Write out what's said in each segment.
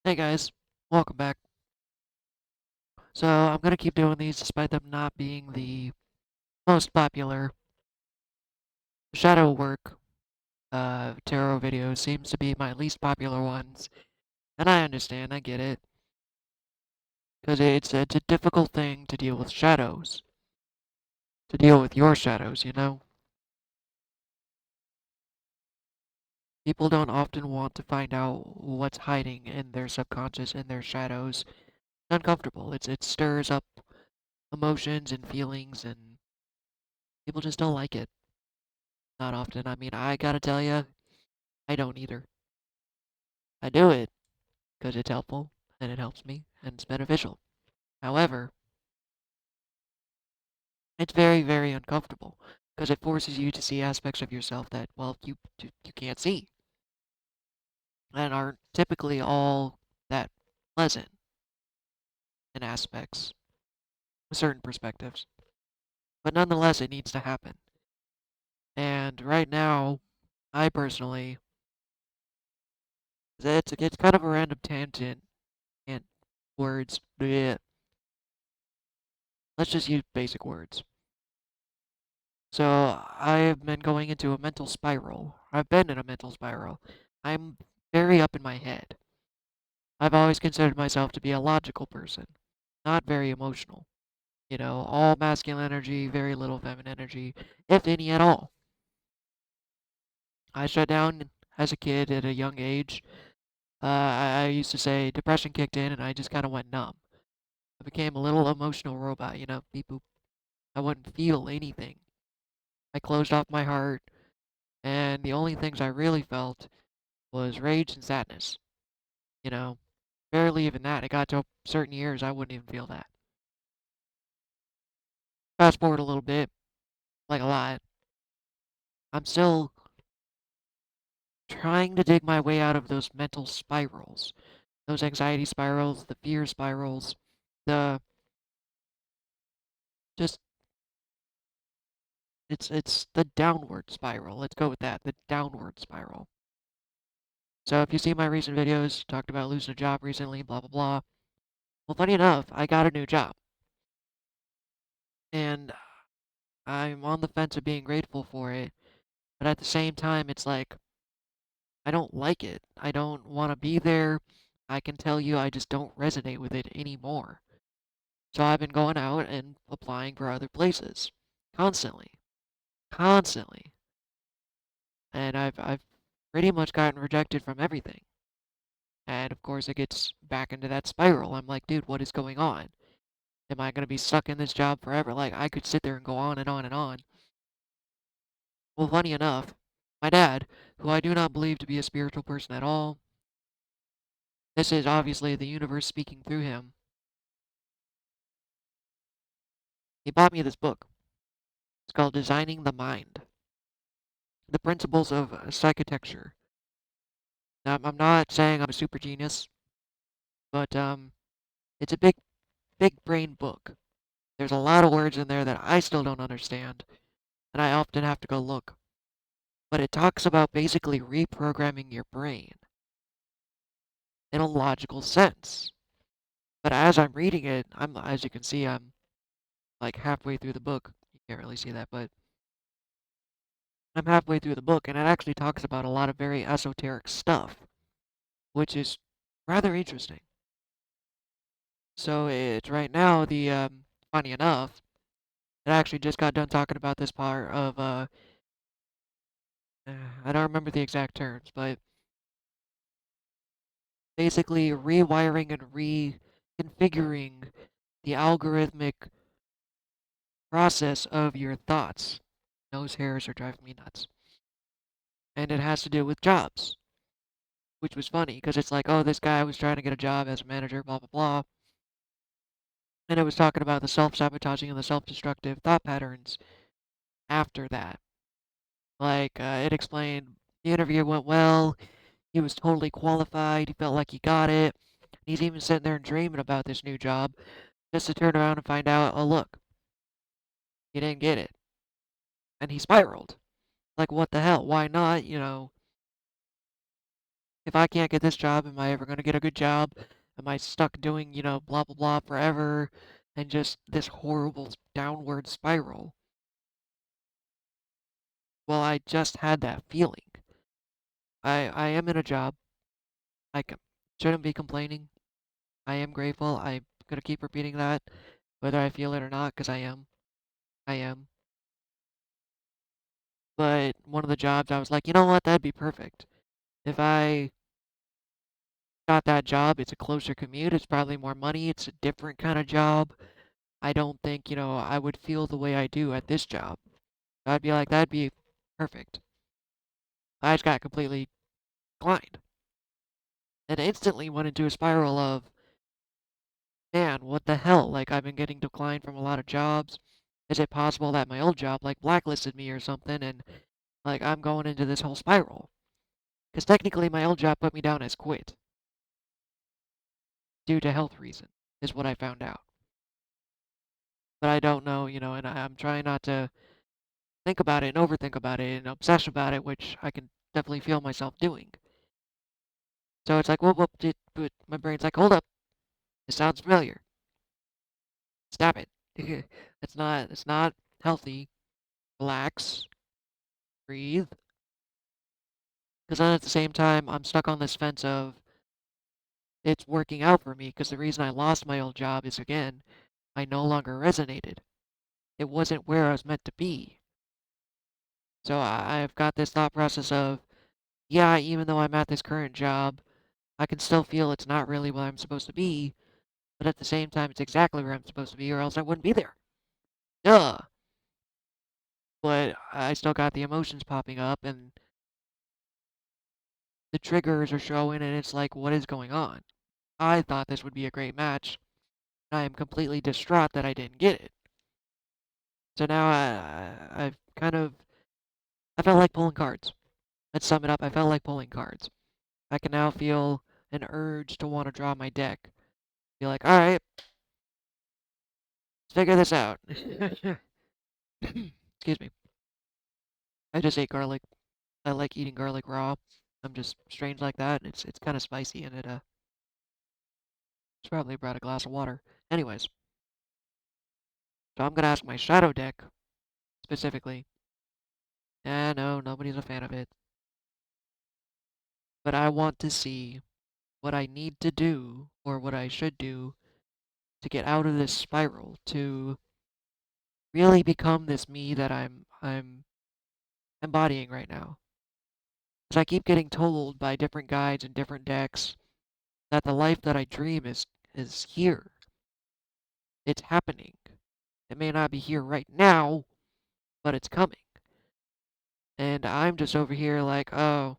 Hey guys, welcome back. So I'm gonna keep doing these despite them not being the most popular. Shadow work tarot videos seems to be my least popular ones, and I understand, I get it, because it's a difficult thing to deal with shadows, to deal with your shadows, you know? People don't often want to find out what's hiding in their subconscious, in their shadows. It's uncomfortable. It stirs up emotions and feelings, and people just don't like it. Not often. I mean, I gotta tell you, I don't either. I do it because it's helpful and it helps me and it's beneficial. However, it's very, very uncomfortable because it forces you to see aspects of yourself that, well, you can't see and aren't typically all that pleasant in aspects, certain perspectives. But nonetheless, it needs to happen. And right now, I personally, it's kind of a random tangent and words. Bleh. Let's just use basic words. So I have been going into a mental spiral. I've been in a mental spiral. I'm very up in my head. I've always considered myself to be a logical person, not very emotional. You know, all masculine energy, very little feminine energy, if any at all. I shut down as a kid at a young age. I used to say depression kicked in and I just kind of went numb. I became a little emotional robot, you know, beep boop. I wouldn't feel anything. I closed off my heart, and the only things I really felt was rage and sadness. You know, barely even that. It got to certain years I wouldn't even feel that. Fast forward a little bit, like a lot. I'm still trying to dig my way out of those mental spirals, those anxiety spirals, the fear spirals, the just it's the downward spiral. Let's go with that, the downward spiral. So if you see my recent videos, talked about losing a job recently, blah blah blah. Well, funny enough, I got a new job, and I'm on the fence of being grateful for it, but at the same time, it's like I don't like it. I don't want to be there. I can tell you I just don't resonate with it anymore. So I've been going out and applying for other places constantly, constantly. And I've pretty much gotten rejected from everything. And of course, it gets back into that spiral. I'm like, dude, what is going on? Am I going to be stuck in this job forever? Like, I could sit there and go on and on and on. Well, funny enough, my dad, who I do not believe to be a spiritual person at all, this is obviously the universe speaking through him. He bought me this book. It's called Designing the Mind, The Principles of Psychotecture. Now, I'm not saying I'm a super genius, but it's a big brain book. There's a lot of words in there that I still don't understand, and I often have to go look. But it talks about basically reprogramming your brain in a logical sense. But as I'm reading it, as you can see, I'm like halfway through the book. You can't really see that, but I'm halfway through the book, and it actually talks about a lot of very esoteric stuff, which is rather interesting. So it's right now funny enough, it actually just got done talking about this part of I don't remember the exact terms, but basically rewiring and reconfiguring the algorithmic process of your thoughts. Nose hairs are driving me nuts. And it has to do with jobs, which was funny because it's like, oh, this guy was trying to get a job as a manager, blah, blah, blah. And it was talking about the self sabotaging and the self destructive thought patterns after that. Like, it explained the interview went well, he was totally qualified, he felt like he got it. He's even sitting there and dreaming about this new job just to turn around and find out, oh, look, he didn't get it. And he spiraled. Like, what the hell? Why not? You know, if I can't get this job, am I ever going to get a good job? Am I stuck doing, blah, blah, blah forever? And just this horrible downward spiral. Well, I just had that feeling. I am in a job. Shouldn't be complaining. I am grateful. I'm going to keep repeating that, whether I feel it or not, because I am. I am. But one of the jobs, I was like, you know what? That'd be perfect. If I got that job, it's a closer commute. It's probably more money. It's a different kind of job. I don't think, I would feel the way I do at this job. I'd be like, that'd be perfect. I just got completely declined. And instantly went into a spiral of, man, what the hell? Like, I've been getting declined from a lot of jobs. Is it possible that my old job, like, blacklisted me or something? And, like, I'm going into this whole spiral. Because technically, my old job put me down as quit due to health reason, is what I found out. But I don't know, and I'm trying not to think about it and overthink about it and obsess about it, which I can definitely feel myself doing. So it's like, whoop, but my brain's like, hold up, this sounds familiar. Stop it. It's not healthy. Relax, breathe. Because then at the same time, I'm stuck on this fence of it's working out for me. Because the reason I lost my old job is, again, I no longer resonated. It wasn't where I was meant to be. So I've got this thought process of, yeah, even though I'm at this current job, I can still feel it's not really where I'm supposed to be, but at the same time, it's exactly where I'm supposed to be, or else I wouldn't be there. Duh. But I still got the emotions popping up, and the triggers are showing, and it's like, what is going on? I thought this would be a great match. I am completely distraught that I didn't get it. So now I've I felt like pulling cards. Let's sum it up. I felt like pulling cards. I can now feel an urge to want to draw my deck. Be like, all right, let's figure this out. Excuse me. I just ate garlic. I like eating garlic raw. I'm just strange like that. It's kind of spicy, and it's probably brought a glass of water. Anyways, so I'm gonna ask my shadow deck specifically. No, nobody's a fan of it. But I want to see what I need to do or what I should do to get out of this spiral to really become this me that I'm embodying right now. Because I keep getting told by different guides and different decks that the life that I dream is here. It's happening. It may not be here right now, but it's coming. And I'm just over here like, oh,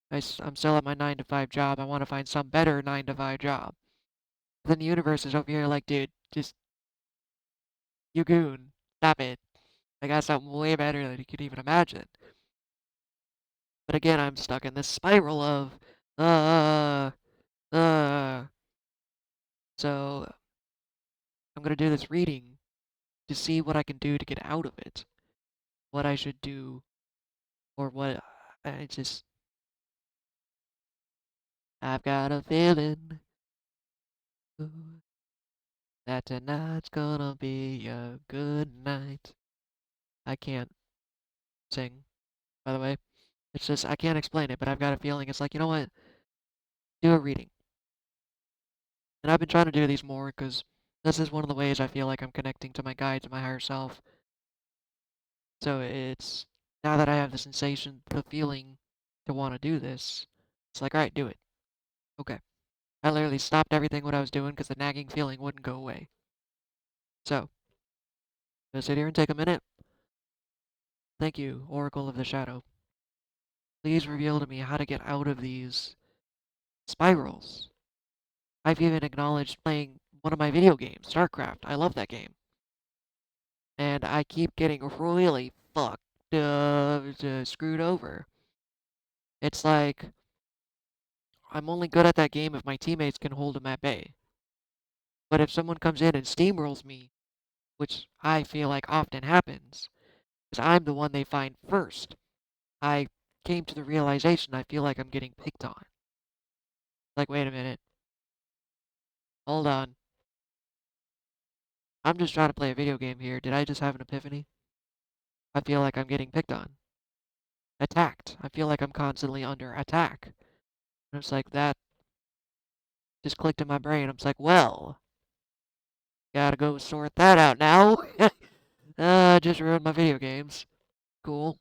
I'm still at my 9 to 5 job. I want to find some better 9 to 5 job. Then the universe is over here like, dude, just, you goon, stop it. I got something way better than you could even imagine. But again, I'm stuck in this spiral of, uh, uh. So I'm going to do this reading to see what I can do to get out of it. What I should do, or what I just, I've got a feeling that tonight's gonna be a good night. I can't sing, by the way. It's just, I can't explain it, but I've got a feeling it's like, you know what? Do a reading. And I've been trying to do these more because this is one of the ways I feel like I'm connecting to my guides and my higher self. So it's, now that I have the sensation, the feeling to want to do this, it's like, all right, do it. Okay. I literally stopped everything what I was doing because the nagging feeling wouldn't go away. So, I'm gonna sit here and take a minute. Thank you, Oracle of the Shadow. Please reveal to me how to get out of these spirals. I've even acknowledged playing one of my video games, StarCraft. I love that game. And I keep getting really screwed over. It's like, I'm only good at that game if my teammates can hold them at bay. But if someone comes in and steamrolls me, which I feel like often happens, because I'm the one they find first, I came to the realization I feel like I'm getting picked on. Like, wait a minute. Hold on. I'm just trying to play a video game here. Did I just have an epiphany? I feel like I'm getting picked on. Attacked. I feel like I'm constantly under attack. And it's like that just clicked in my brain. I'm just like, well, gotta go sort that out now. Just ruined my video games. Cool.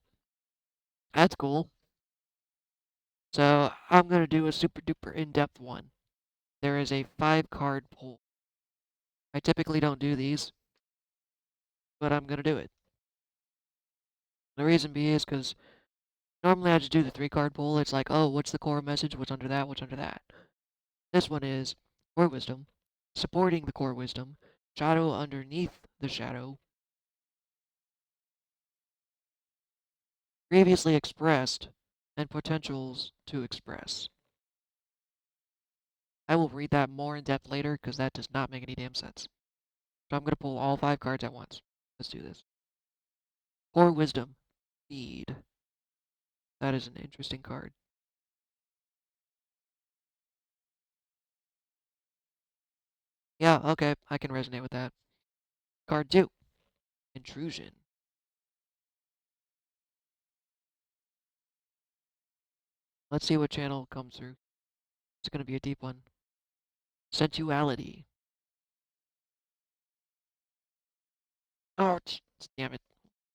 That's cool. So I'm gonna do a super duper in-depth one. There is a 5-card pull. I typically don't do these, but I'm gonna do it. The reason being is because normally I just do the 3-card pull. It's like, oh, what's the core message? What's under that? What's under that? This one is core wisdom, supporting the core wisdom, shadow underneath the shadow, previously expressed, and potentials to express. I will read that more in depth later because that does not make any damn sense. So I'm going to pull all 5 cards at once. Let's do this. Core wisdom, feed. That is an interesting card. Yeah, okay, I can resonate with that. Card 2, intrusion. Let's see what channel comes through. It's going to be a deep one. Sensuality. Oh, damn it.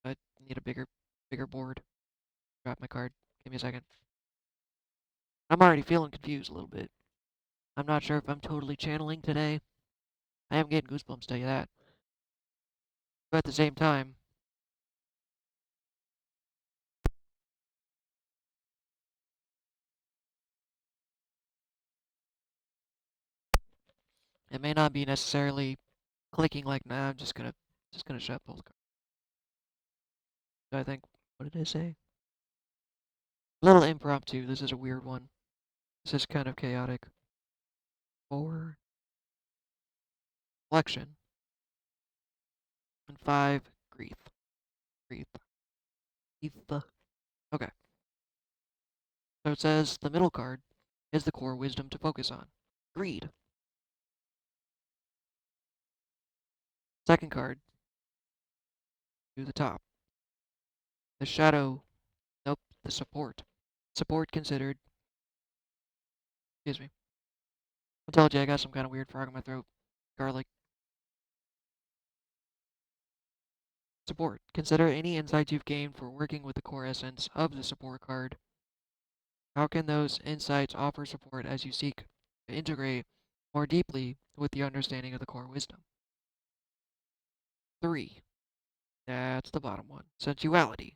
I need a bigger board. Drop my card. Give me a second. I'm already feeling confused a little bit. I'm not sure if I'm totally channeling today. I am getting goosebumps, tell you that. But at the same time, it may not be necessarily clicking like, nah, I'm just gonna shut both cards. I think, what did I say? A little impromptu. This is a weird one. This is kind of chaotic. 4, flexion, and 5, grief. Grief. Grief. Okay. So it says the middle card is the core wisdom to focus on. Greed. Second card, to the top. The shadow. Nope, the support. Support considered. Excuse me. I told you I got some kind of weird frog in my throat. Garlic. Support. Consider any insights you've gained for working with the core essence of the support card. How can those insights offer support as you seek to integrate more deeply with the understanding of the core wisdom? 3. That's the bottom one. Sensuality.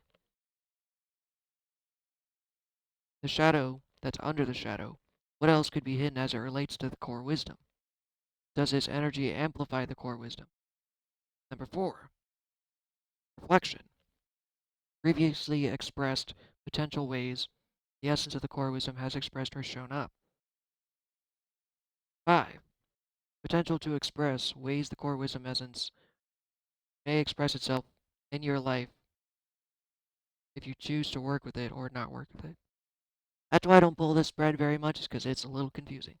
The shadow that's under the shadow. What else could be hidden as it relates to the core wisdom? Does this energy amplify the core wisdom? Number 4. Reflection. Previously expressed potential ways the essence of the core wisdom has expressed or shown up. 5. Potential to express ways the core wisdom essence may express itself in your life if you choose to work with it or not work with it. That's why I don't pull this spread very much, is because it's a little confusing.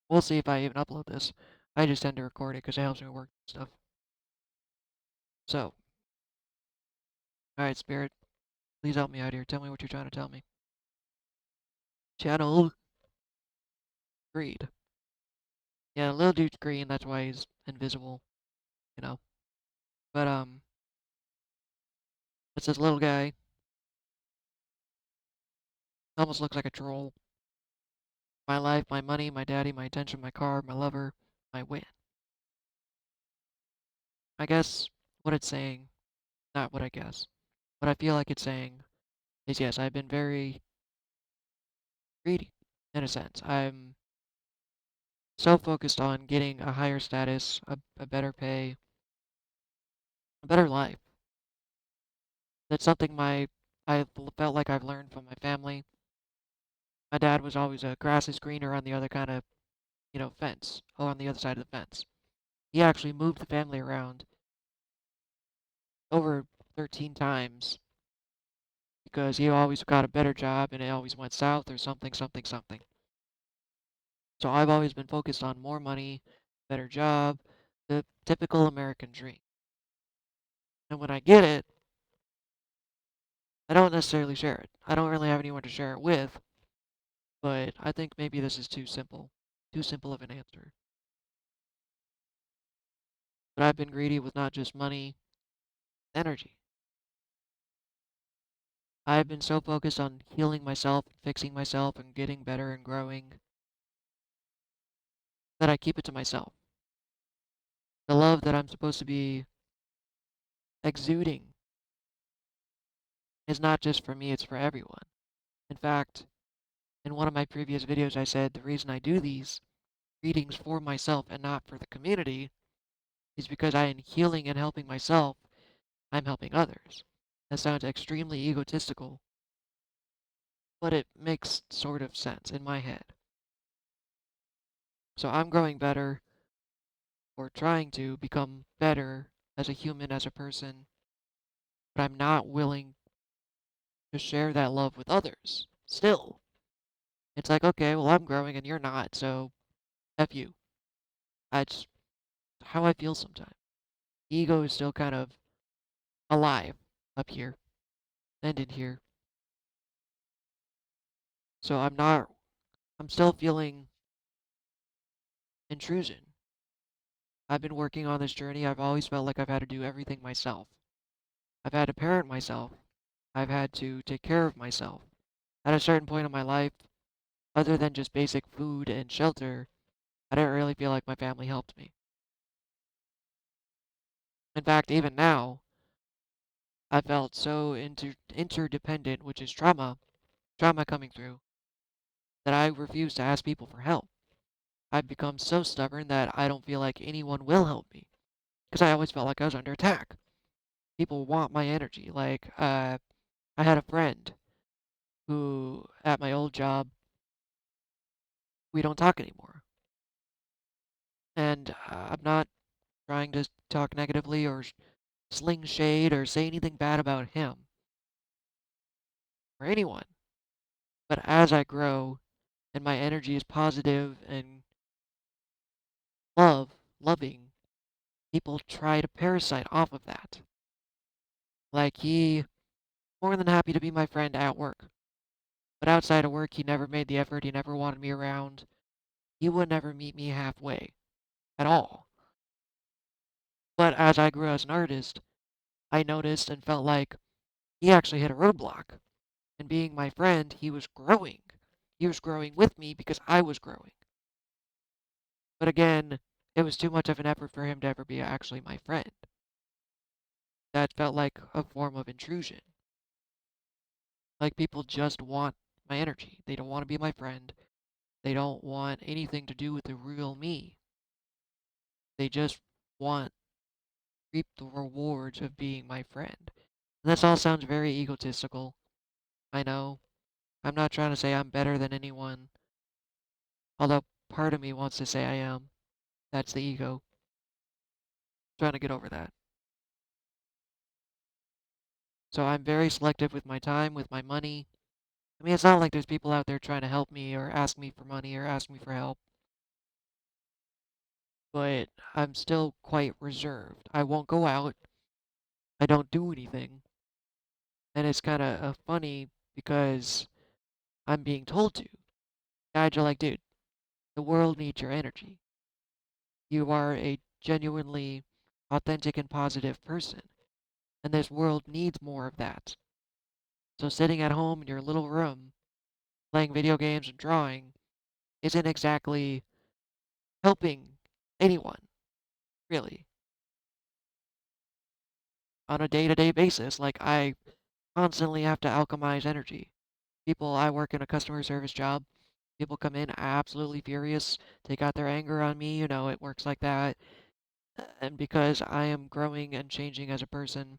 We'll see if I even upload this. I just tend to record it because it helps me work stuff. So, alright, Spirit, please help me out here. Tell me what you're trying to tell me. Channel greed. Yeah, little dude's green, that's why he's invisible, you know. But, it's this little guy. Almost looks like a troll. My life, my money, my daddy, my attention, my car, my lover, my win. I guess what it's saying, not what I guess, what I feel like it's saying is yes, I've been very greedy, in a sense. I'm so focused on getting a higher status, a better pay, a better life. That's something I felt like I've learned from my family. My dad was always a grass is greener on the other kind of, fence, or on the other side of the fence. He actually moved the family around over 13 times because he always got a better job and it always went south or something, something, something. So I've always been focused on more money, better job, the typical American dream. And when I get it, I don't necessarily share it. I don't really have anyone to share it with, but I think maybe this is too simple of an answer. But I've been greedy with not just money, energy. I've been so focused on healing myself, fixing myself, and getting better and growing that I keep it to myself. The love that I'm supposed to be exuding is not just for me, it's for everyone. In fact, in one of my previous videos, I said the reason I do these readings for myself and not for the community is because I am healing and helping myself, I'm helping others. That sounds extremely egotistical, but it makes sort of sense in my head. So I'm growing better, or trying to become better as a human, as a person, but I'm not willing to share that love with others. Still, it's like, okay, well, I'm growing and you're not, so F you. That's how I feel sometimes. Ego is still kind of alive up here and in here. So I'm still feeling intrusion. I've been working on this journey. I've always felt like I've had to do everything myself. I've had to parent myself. I've had to take care of myself. At a certain point in my life, other than just basic food and shelter, I didn't really feel like my family helped me. In fact, even now, I felt so interdependent, which is trauma coming through, that I refuse to ask people for help. I've become so stubborn that I don't feel like anyone will help me because I always felt like I was under attack. People want my energy. Like, I had a friend who, at my old job, we don't talk anymore. And I'm not trying to talk negatively or sling shade or say anything bad about him or anyone. But as I grow and my energy is positive and loving, people try to parasite off of that. Like he more than happy to be my friend at work. But outside of work, he never made the effort. He never wanted me around. He would never meet me halfway at all. But as I grew as an artist, I noticed and felt like he actually hit a roadblock. And being my friend, he was growing. He was growing with me because I was growing. But again, it was too much of an effort for him to ever be actually my friend. That felt like a form of intrusion. Like people just want my energy. They don't want to be my friend. They don't want anything to do with the real me. They just want reap the rewards of being my friend. And this all sounds very egotistical. I know. I'm not trying to say I'm better than anyone, although part of me wants to say I am. That's the ego. Trying to get over that. So I'm very selective with my time, with my money. I mean, it's not like there's people out there trying to help me or ask me for money or ask me for help, but I'm still quite reserved. I won't go out. I don't do anything. And it's kind of funny because I'm being told to. Guys are like, dude, the world needs your energy. You are a genuinely authentic and positive person, and this world needs more of that. So sitting at home in your little room, playing video games and drawing, isn't exactly helping anyone, really, on a day-to-day basis. Like, I constantly have to alchemize energy. I work in a customer service job. People come in absolutely furious, take out their anger on me, it works like that. And because I am growing and changing as a person,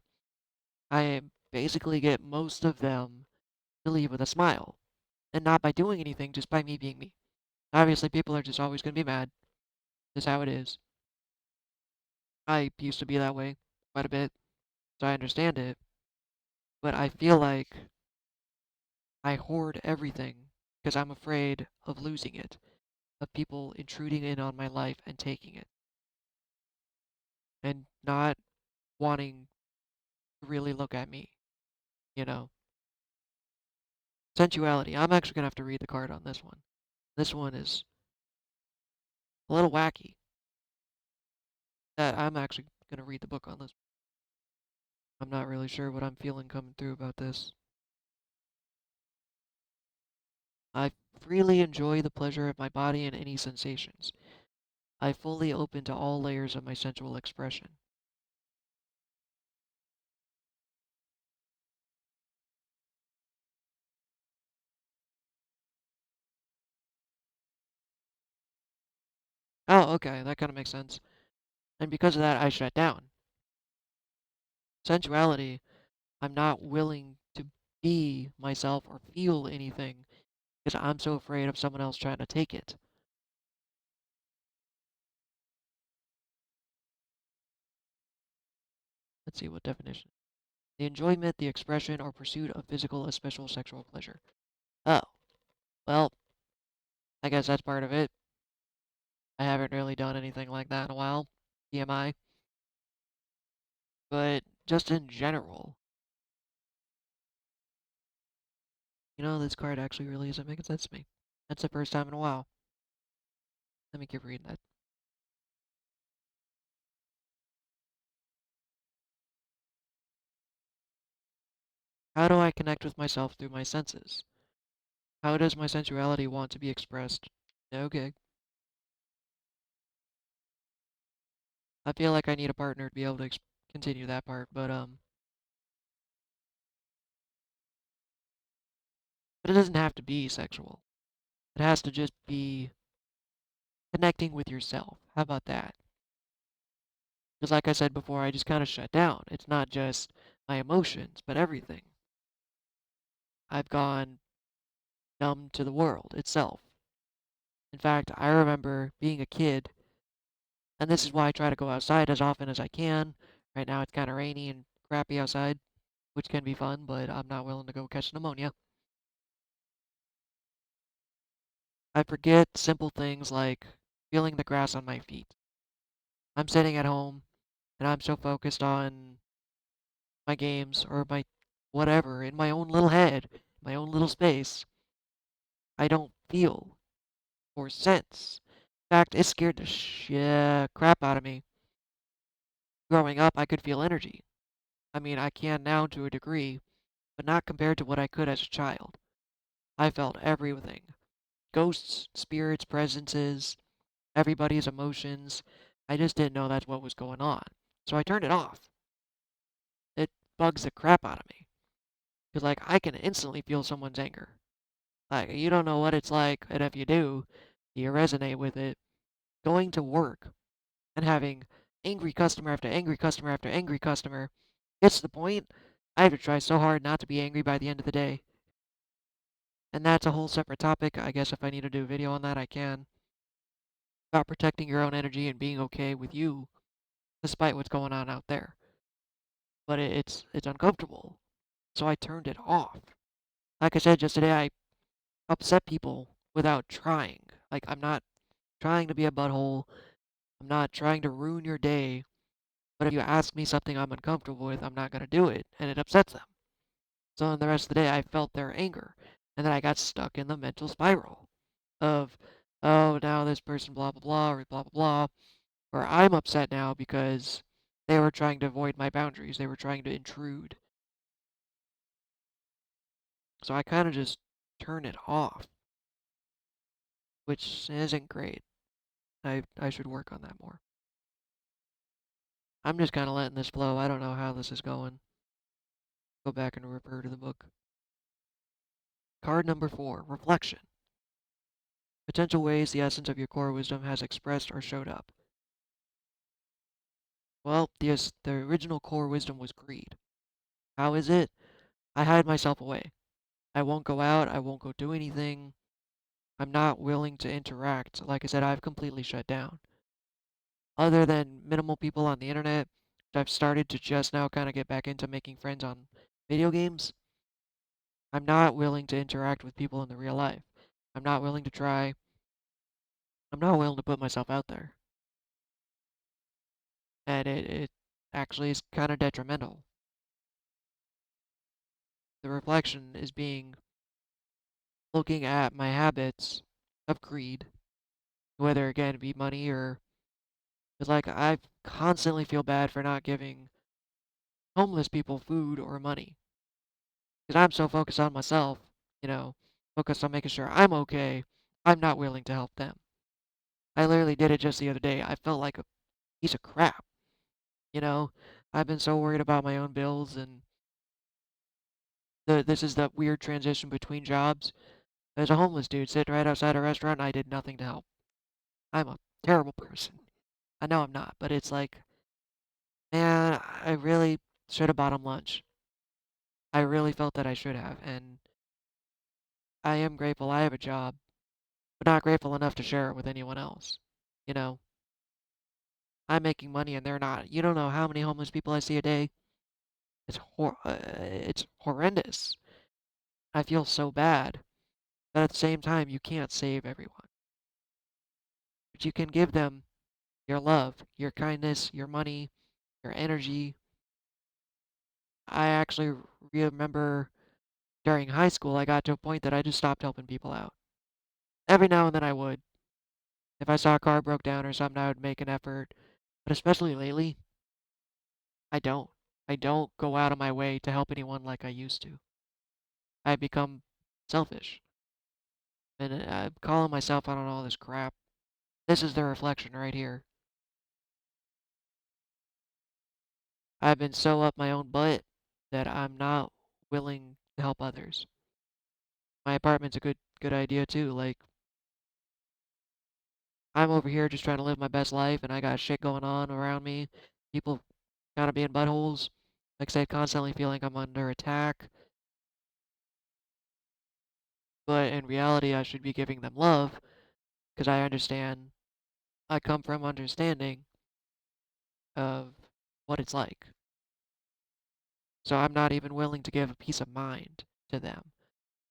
I basically get most of them to leave with a smile. And not by doing anything, just by me being me. Obviously, people are just always going to be mad. That's how it is. I used to be that way quite a bit, so I understand it. But I feel like I hoard everything because I'm afraid of losing it, of people intruding in on my life and taking it, and not wanting to really look at me, you know. Sensuality. I'm actually gonna have to read the card on this one. This one is a little wacky. That I'm actually gonna read the book on this. I'm not really sure what I'm feeling coming through about this. I freely enjoy the pleasure of my body and any sensations. I fully open to all layers of my sensual expression. Oh, okay, that kind of makes sense. And because of that, I shut down. Sensuality, I'm not willing to be myself or feel anything because I'm so afraid of someone else trying to take it. Let's see what definition. The enjoyment, the expression, or pursuit of physical, especially sexual pleasure. Oh, well, I guess that's part of it. I haven't really done anything like that in a while. TMI. But just in general, this card actually really isn't making sense to me. That's the first time in a while. Let me keep reading that. How do I connect with myself through my senses? How does my sensuality want to be expressed? Okay. I feel like I need a partner to be able to continue that part, but it doesn't have to be sexual. It has to just be connecting with yourself. How about that? Because like I said before, I just kind of shut down. It's not just my emotions, but everything. I've gone numb to the world itself. In fact, I remember being a kid, and this is why I try to go outside as often as I can. Right now it's kind of rainy and crappy outside, which can be fun, but I'm not willing to go catch pneumonia. I forget simple things like feeling the grass on my feet. I'm sitting at home and I'm so focused on my games or my whatever in my own little head, my own little space. I don't feel or sense. In fact, it scared the crap out of me. Growing up, I could feel energy. I mean, I can now to a degree, but not compared to what I could as a child. I felt everything: ghosts, spirits, presences, everybody's emotions. I just didn't know that's what was going on. So I turned it off. It bugs the crap out of me. Because, like, I can instantly feel someone's anger. Like, you don't know what it's like, and if you do, you resonate with it. Going to work and having angry customer after angry customer after angry customer gets to the point I have to try so hard not to be angry by the end of the day. And that's a whole separate topic. I guess if I need to do a video on that, I can. About protecting your own energy and being okay with you despite what's going on out there. But it's uncomfortable. So I turned it off. Like I said just today, I upset people without trying. Like, I'm not trying to be a butthole. I'm not trying to ruin your day. But if you ask me something I'm uncomfortable with, I'm not going to do it. And it upsets them. So in the rest of the day, I felt their anger. And then I got stuck in the mental spiral of, oh, now this person blah, blah, blah, or blah, blah, blah. Or I'm upset now because they were trying to avoid my boundaries. They were trying to intrude. So I kind of just turn it off, which isn't great. I should work on that more. I'm just kind of letting this flow. I don't know how this is going. Go back and refer to the book. Card number 4, Reflection. Potential ways the essence of your core wisdom has expressed or showed up. Well, the original core wisdom was greed. How is it? I hide myself away. I won't go out. I won't go do anything. I'm not willing to interact. Like I said, I've completely shut down. Other than minimal people on the internet, I've started to just now kind of get back into making friends on video games. I'm not willing to interact with people in the real life. I'm not willing to try. I'm not willing to put myself out there. And it actually is kind of detrimental. The reflection is being looking at my habits of greed, whether again it be money or it's like I constantly feel bad for not giving homeless people food or money because I'm so focused on myself, you know, focused on making sure I'm okay. I'm not willing to help them. I literally did it just the other day. I felt like a piece of crap, you know. I've been so worried about my own bills, and this is the weird transition between jobs. There's a homeless dude sitting right outside a restaurant, and I did nothing to help. I'm a terrible person. I know I'm not, but it's like, man, I really should have bought him lunch. I really felt that I should have, and I am grateful I have a job, but not grateful enough to share it with anyone else. You know, I'm making money and they're not. You don't know how many homeless people I see a day. It's horrendous. I feel so bad, but at the same time, you can't save everyone. But you can give them your love, your kindness, your money, your energy. I actually remember during high school, I got to a point that I just stopped helping people out. Every now and then I would. If I saw a car broke down or something, I would make an effort. But especially lately, I don't. I don't go out of my way to help anyone like I used to. I become selfish. And I'm calling myself out on all this crap. This is the reflection right here. I've been so up my own butt that I'm not willing to help others. My apartment's a good idea too. Like I'm over here just trying to live my best life and I got shit going on around me. People kind of being buttholes. Like I said, constantly feeling I'm under attack. But in reality, I should be giving them love because I understand. I come from understanding of what it's like. So I'm not even willing to give a peace of mind to them.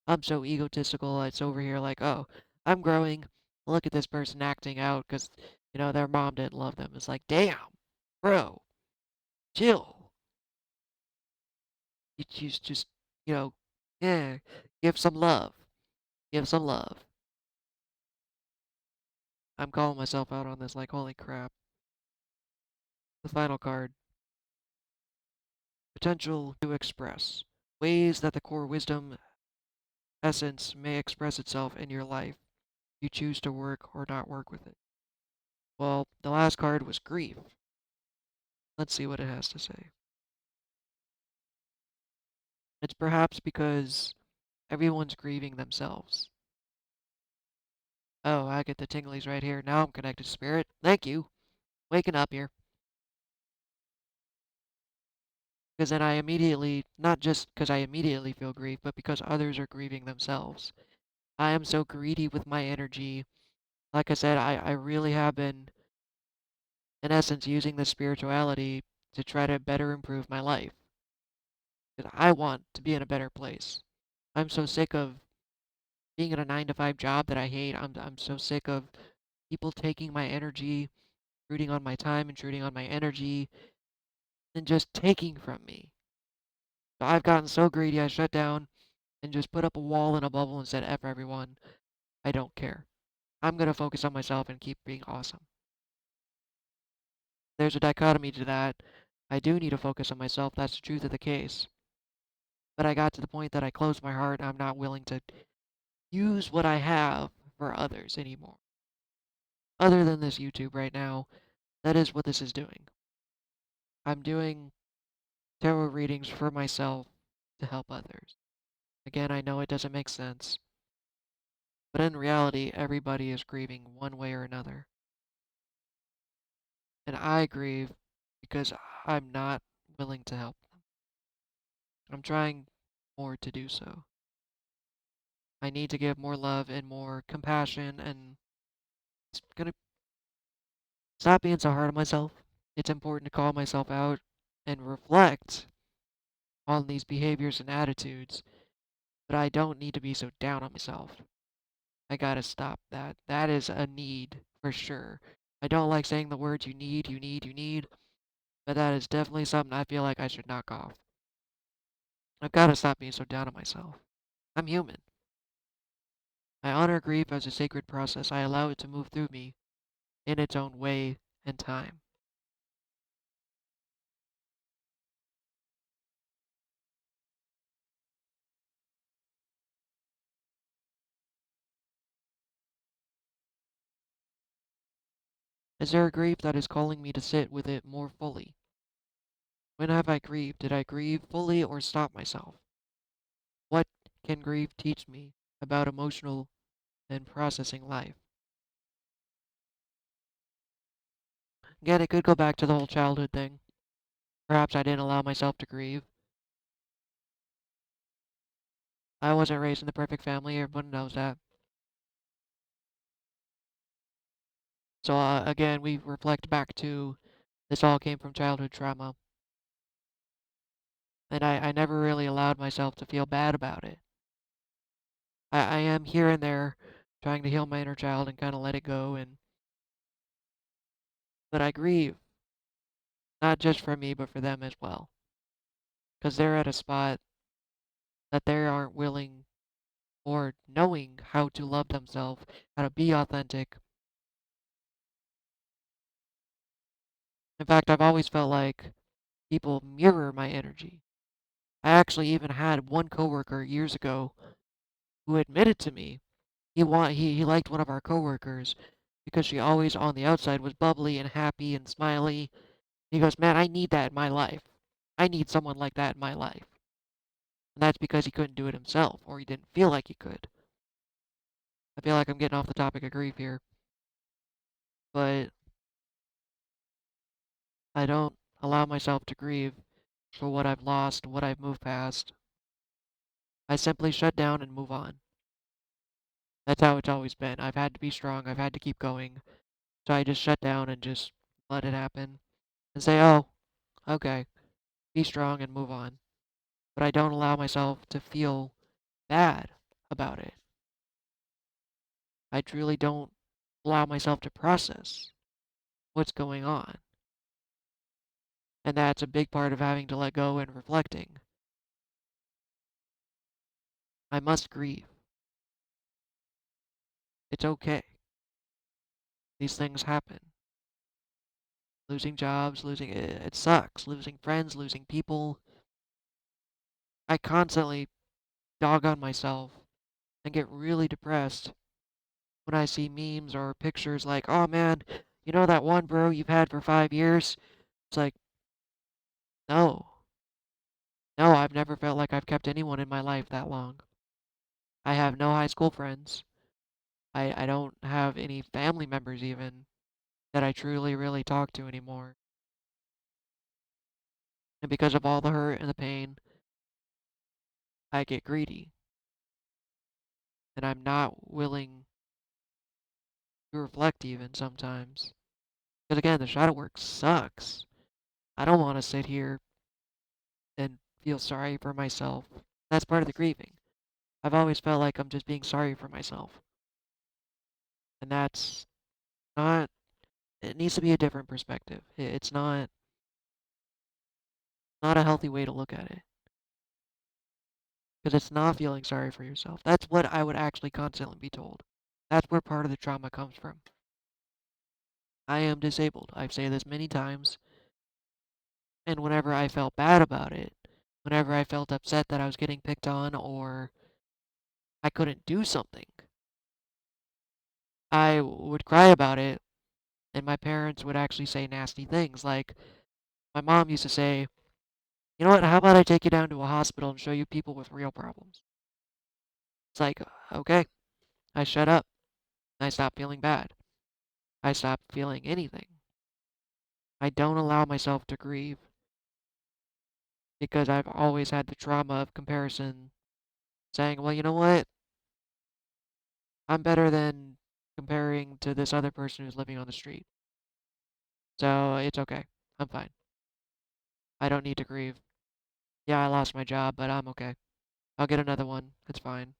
I'm so egotistical. It's over here like, oh, I'm growing. Look at this person acting out because, their mom didn't love them. It's like, damn, bro, chill. You choose just, you know, yeah, give some love. Give some love. I'm calling myself out on this like, holy crap. The final card. Potential to express. Ways that the core wisdom essence may express itself in your life. You choose to work or not work with it. Well, the last card was grief. Let's see what it has to say. It's perhaps because everyone's grieving themselves. Oh, I get the tinglies right here. Now I'm connected to spirit. Thank you. Waking up here. Because then I immediately, not just because I immediately feel grief, but because others are grieving themselves. I am so greedy with my energy. Like I said, I really have been, in essence, using this spirituality to try to better improve my life. Because I want to be in a better place. I'm so sick of being in a 9 to 5 job that I hate. I'm so sick of people taking my energy, intruding on my time, intruding on my energy, and just taking from me. So I've gotten so greedy, I shut down and just put up a wall and a bubble and said, F everyone. I don't care. I'm going to focus on myself and keep being awesome. There's a dichotomy to that. I do need to focus on myself. That's the truth of the case. But I got to the point that I closed my heart. I'm not willing to use what I have for others anymore. Other than this YouTube right now, that is what this is doing. I'm doing tarot readings for myself to help others. Again, I know it doesn't make sense, but in reality, everybody is grieving one way or another. And I grieve because I'm not willing to help them. I'm trying more to do so. I need to give more love and more compassion and it's gonna stop being so hard on myself. It's important to call myself out and reflect on these behaviors and attitudes. but I don't need to be so down on myself. I gotta stop that. That is a need for sure. I don't like saying the words you need, you need, you need, but that is definitely something I feel like I should knock off. I've gotta stop being so down on myself. I'm human. I honor grief as a sacred process. I allow it to move through me in its own way and time. Is there a grief that is calling me to sit with it more fully? When have I grieved? Did I grieve fully or stop myself? What can grief teach me about emotional and processing life? Again, it could go back to the whole childhood thing. Perhaps I didn't allow myself to grieve. I wasn't raised in the perfect family, everyone knows that. So, again, we reflect back to this all came from childhood trauma. And I never really allowed myself to feel bad about it. I am here and there trying to heal my inner child and kind of let it go. But I grieve, not just for me, but for them as well. Because they're at a spot that they aren't willing or knowing how to love themselves, how to be authentic. In fact, I've always felt like people mirror my energy. I actually even had one coworker years ago who admitted to me he liked one of our coworkers because she always on the outside was bubbly and happy and smiley. He goes, "Man, I need that in my life. I need someone like that in my life." And that's because he couldn't do it himself or he didn't feel like he could. I feel like I'm getting off the topic of grief here, but I don't allow myself to grieve for what I've lost, what I've moved past. I simply shut down and move on. That's how it's always been. I've had to be strong. I've had to keep going. So I just shut down and just let it happen and say, oh, okay, be strong and move on. But I don't allow myself to feel bad about it. I truly don't allow myself to process what's going on. And that's a big part of having to let go and reflecting. I must grieve. It's okay. These things happen. Losing jobs, losing it sucks. Losing friends, losing people. I constantly dog on myself and get really depressed when I see memes or pictures like, oh man, you know that one bro you've had for 5 years? It's like, no. No, I've never felt like I've kept anyone in my life that long. I have no high school friends. I don't have any family members even that I truly, really talk to anymore. And because of all the hurt and the pain, I get greedy. And I'm not willing to reflect even sometimes. Because again, the shadow work sucks. I don't want to sit here and feel sorry for myself. That's part of the grieving. I've always felt like I'm just being sorry for myself. And that's not, it needs to be a different perspective. It's not a healthy way to look at it. Because it's not feeling sorry for yourself. That's what I would actually constantly be told. That's where part of the trauma comes from. I am disabled. I've said this many times. And whenever I felt bad about it, whenever I felt upset that I was getting picked on or I couldn't do something, I would cry about it. And my parents would actually say nasty things. Like, my mom used to say, you know what, how about I take you down to a hospital and show you people with real problems? It's like, okay. I shut up. I stopped feeling bad. I stopped feeling anything. I don't allow myself to grieve because I've always had the trauma of comparison, saying, well, you know what? I'm better than comparing to this other person who's living on the street. So it's okay. I'm fine. I don't need to grieve. Yeah, I lost my job, but I'm okay. I'll get another one. It's fine.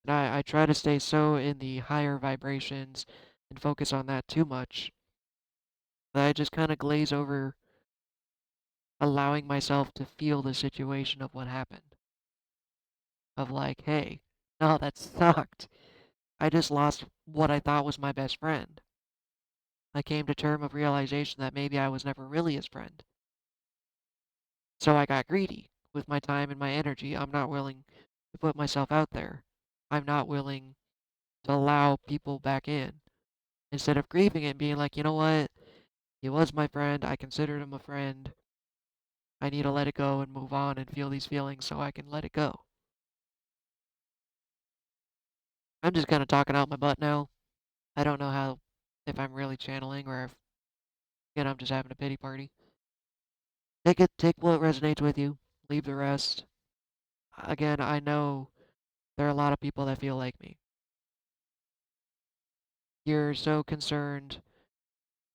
And I try to stay so in the higher vibrations and focus on that too much that I just kind of glaze over allowing myself to feel the situation of what happened. Of like, hey, no, that sucked. I just lost what I thought was my best friend. I came to term of realization that maybe I was never really his friend. So I got greedy with my time and my energy. I'm not willing to put myself out there. I'm not willing to allow people back in. Instead of grieving it and being like, you know what? He was my friend. I considered him a friend. I need to let it go and move on and feel these feelings so I can let it go. I'm just kind of talking out my butt now. I don't know how, if I'm really channeling or if, again, I'm just having a pity party. Take what resonates with you. Leave the rest. Again, I know there are a lot of people that feel like me. You're so concerned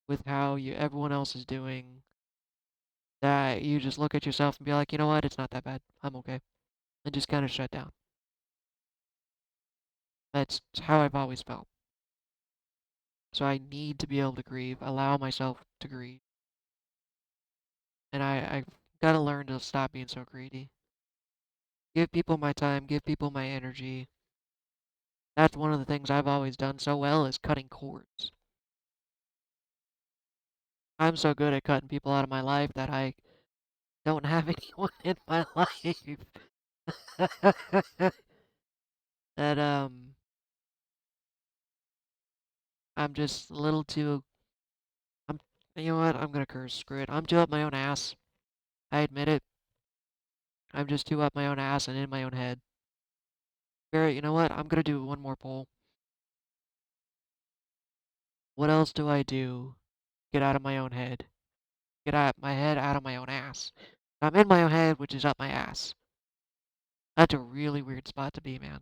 with how everyone else is doing that you just look at yourself and be like, you know what, it's not that bad. I'm okay. And just kind of shut down. That's how I've always felt. So I need to be able to grieve, allow myself to grieve. And I've got to learn to stop being so greedy. Give people my time, give people my energy. That's one of the things I've always done so well is cutting cords. I'm so good at cutting people out of my life that I don't have anyone in my life that I'm just a little too I'm you know what? I'm gonna curse. Screw it. I'm too up my own ass. I admit it. I'm just too up my own ass and in my own head. Barrett, you know what? I'm gonna do one more poll. What else do I do? Get out of my own head. Get out my head out of my own ass. I'm in my own head, which is up my ass. That's a really weird spot to be, man.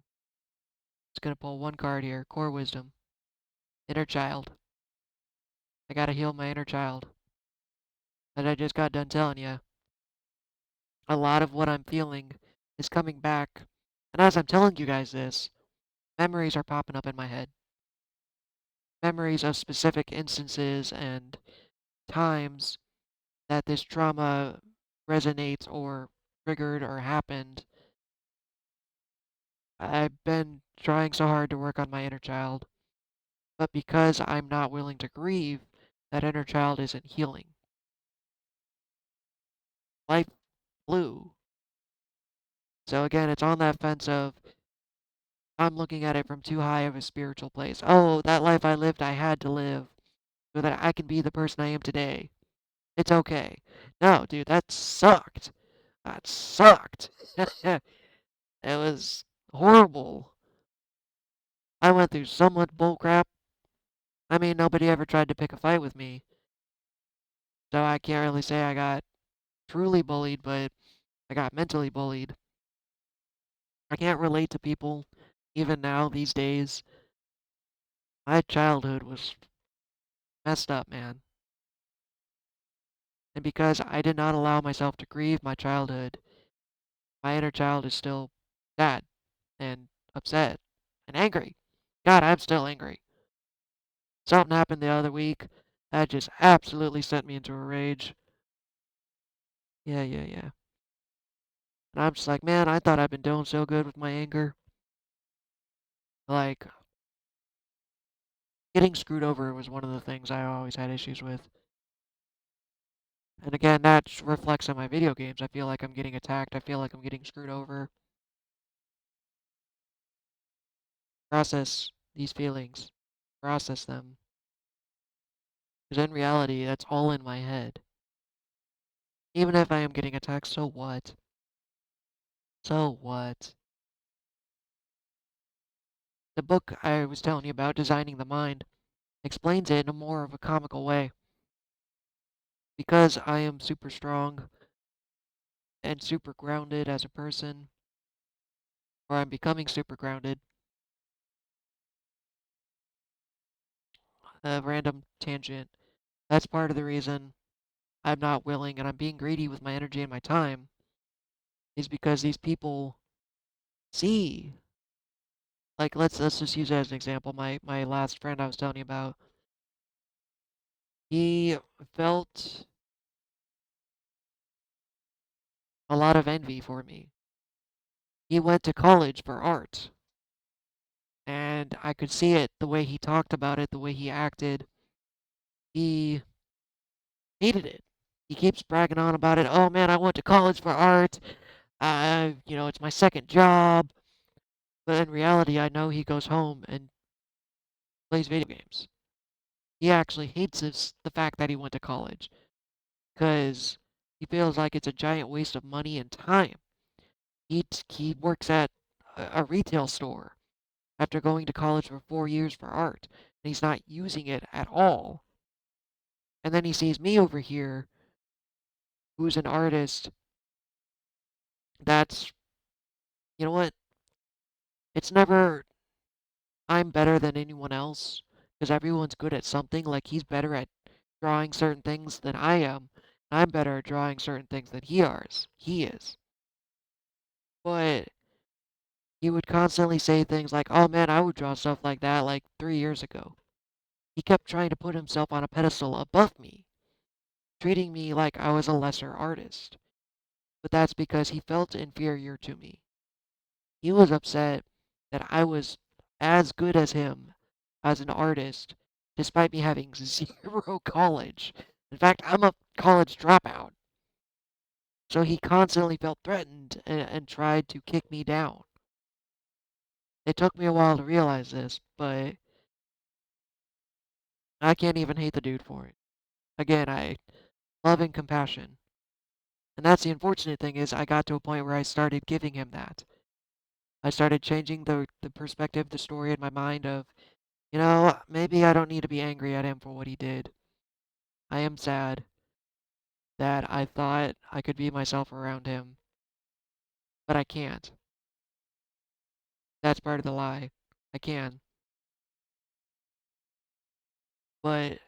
Just gonna pull one card here. Core wisdom. Inner child. I gotta heal my inner child. And I just got done telling you, a lot of what I'm feeling is coming back. And as I'm telling you guys this, memories are popping up in my head. Memories of specific instances and times that this trauma resonates or triggered or happened. I've been trying so hard to work on my inner child, but because I'm not willing to grieve, that inner child isn't healing. Life flew. So again, it's on that fence of I'm looking at it from too high of a spiritual place. Oh, that life I lived, I had to live so that I can be the person I am today. It's okay. No, dude, that sucked. That sucked. It was horrible. I went through so much bullcrap. I mean, nobody ever tried to pick a fight with me, so I can't really say I got truly bullied, but I got mentally bullied. I can't relate to people even now these days. My childhood was messed up, man. And because I did not allow myself to grieve my childhood, my inner child is still sad and upset and angry. God, I'm still angry. Something happened the other week that just absolutely sent me into a rage. Yeah. And I'm just like, man, I thought I'd been doing so good with my anger. Like, getting screwed over was one of the things I always had issues with. And again, that reflects on my video games. I feel like I'm getting attacked. I feel like I'm getting screwed over. Process these feelings. Process them. Because in reality, that's all in my head. Even if I am getting attacked, so what? So what? The book I was telling you about, Designing the Mind, explains it in a more of a comical way. Because I am super strong and super grounded as a person, or I'm becoming super grounded, a random tangent, that's part of the reason I'm not willing and I'm being greedy with my energy and my time, is because these people see, like let's just use it as an example. My last friend I was telling you about, he felt a lot of envy for me. He went to college for art, and I could see it the way he talked about it, the way he acted. He hated it. He keeps bragging on about it. Oh man, I went to college for art. It's my second job. But in reality, I know he goes home and plays video games. He actually hates the fact that he went to college because he feels like it's a giant waste of money and time. He works at a retail store after going to college for 4 years for art, and he's not using it at all. And then he sees me over here, who's an artist that's, you know what, it's never I'm better than anyone else because everyone's good at something. Like he's better at drawing certain things than I am. I'm better at drawing certain things than he is. But he would constantly say things like, "Oh man, I would draw stuff like that like 3 years ago." He kept trying to put himself on a pedestal above me, treating me like I was a lesser artist. But that's because he felt inferior to me. He was upset that I was as good as him as an artist, despite me having zero college. In fact, I'm a college dropout. So he constantly felt threatened and tried to kick me down. It took me a while to realize this, but I can't even hate the dude for it. Again, I love and compassion. And that's the unfortunate thing is I got to a point where I started giving him that. I started changing the perspective, the story in my mind of, maybe I don't need to be angry at him for what he did. I am sad that I thought I could be myself around him, but I can't. That's part of the lie. I can. But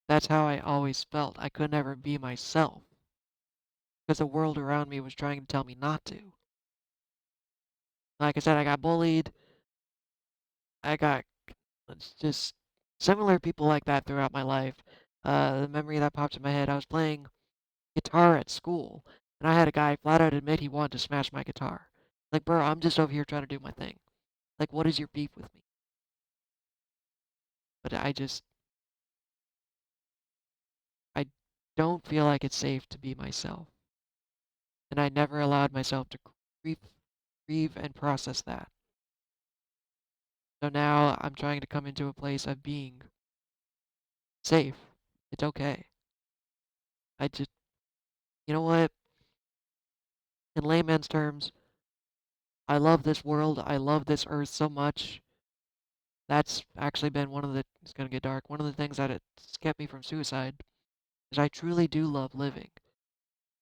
that's how I always felt. I could never be myself because the world around me was trying to tell me not to. Like I said, I got bullied. I got just similar people like that throughout my life. The memory that pops in my head, I was playing guitar at school, and I had a guy flat out admit he wanted to smash my guitar. Like, bro, I'm just over here trying to do my thing. Like, what is your beef with me? But I don't feel like it's safe to be myself. And I never allowed myself to grieve, grieve and process that. So now I'm trying to come into a place of being safe. It's okay. I just, you know what? In layman's terms, I love this world. I love this earth so much. That's actually been it's going to get dark. One of the things that it's kept me from suicide is I truly do love living.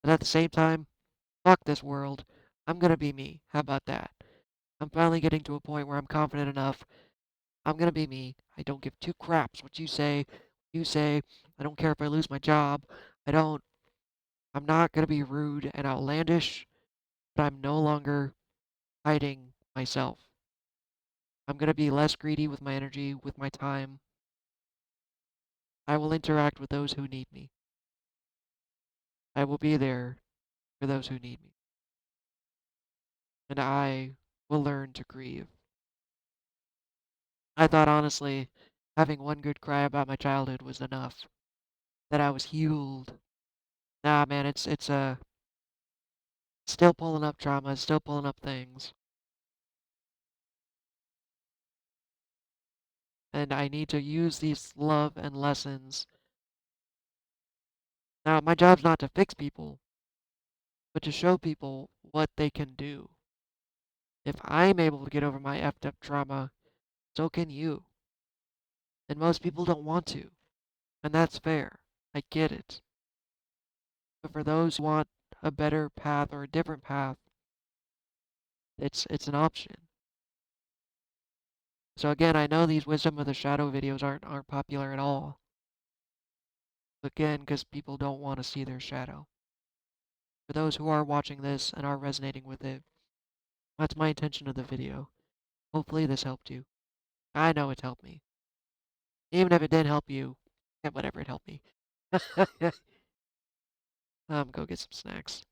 But at the same time, fuck this world. I'm going to be me. How about that? I'm finally getting to a point where I'm confident enough. I'm going to be me. I don't give two craps what you say. You say. I don't care if I lose my job. I don't. I'm not going to be rude and outlandish, but I'm no longer hiding myself. I'm going to be less greedy with my energy, with my time. I will interact with those who need me. I will be there for those who need me. And I will learn to grieve. I thought honestly, having one good cry about my childhood was enough. That I was healed. Nah, man, it's still pulling up trauma, still pulling up things. And I need to use these love and lessons. Now, my job's not to fix people, but to show people what they can do. If I'm able to get over my effed up trauma, so can you. And most people don't want to. And that's fair. I get it. But for those who want a better path or a different path, it's an option. So again, I know these Wisdom of the Shadow videos aren't popular at all. Again, because people don't want to see their shadow. For those who are watching this and are resonating with it, That's my intention of the video. Hopefully this helped you. I know it's helped me. Even if it didn't help you, yeah, whatever, it helped me. Go get some snacks.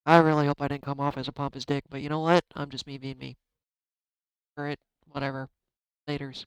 I really hope I didn't come off as a pompous dick, but you know what? I'm just me being me. Alright, whatever. Laters.